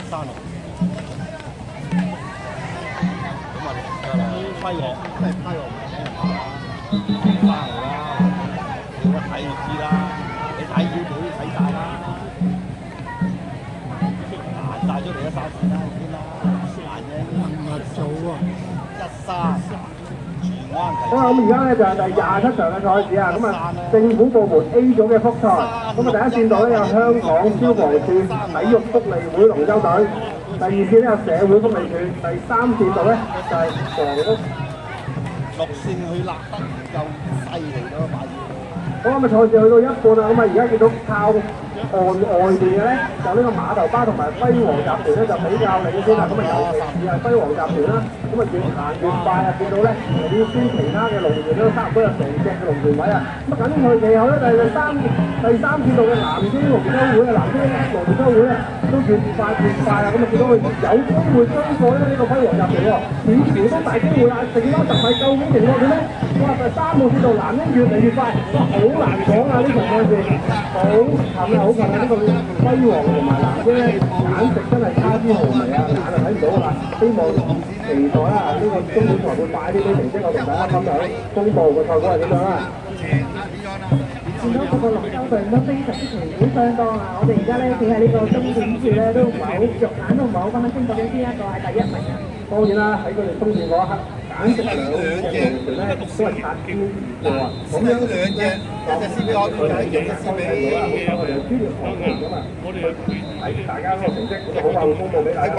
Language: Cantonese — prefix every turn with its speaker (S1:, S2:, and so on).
S1: 山龍。咁啊，輝煌咩輝煌名翻嚟啦，你一睇就知啦，你睇要你睇晒啦，彈晒出嚟一三線啦，先啦，彈啫。早啊，13。
S2: 好啦，咁而家咧就係第27場嘅賽事啊，咁啊政府部門 A 組嘅復賽，咁啊第一線隊咧有香港消防處體育福利會龍舟隊，第二線咧有社會福利處，第三線隊咧就係房屋。
S1: 6線去立得唔夠犀利咯，買嘢。
S2: 好咁啊，賽事去到一半啦，咁啊而家見到靠岸外邊嘅咧，就呢個碼頭巴同埋輝煌集團咧就比較領先啦，咁啊尤其是係輝煌集團啦，咁啊越行越快啊，見到咧呢邊其他嘅龍船都差唔多有成隻嘅龍船位啊，咁啊緊佢其後咧第三線道嘅南京龍舟會啊，南京龍舟會咧都越快啊，咁啊見到佢有機會追過咧呢個輝煌集團喎，似乎都大機會啊，剩翻10米究竟情況點咧？哇！第3號線道南京越嚟越快，哇！好難講啊呢場賽事，好近啊！呢個輝煌同埋南京咧，簡直真係差之毫釐啊！眼就睇唔到啦。希望期待啦，呢個中管裁判快啲俾成績我同大家分享，公佈個賽果係點樣啦。
S3: 見到嗰個龍舟隊都非常之旗鼓相當啊！我哋而家咧企喺呢個終點處咧，都唔係好肉眼都唔係好分得清究竟邊一個係第一名啊！
S2: 當然啦，喺佢哋衝線嗰一刻，簡直兩隻龍船咧都係擦肩而過啊！咁樣咧，一隻 CBA 佢哋嘅收睇到啦，好彩我哋專業航行㗎嘛，去睇大家嗰個成績，咁就好快會公佈俾大家。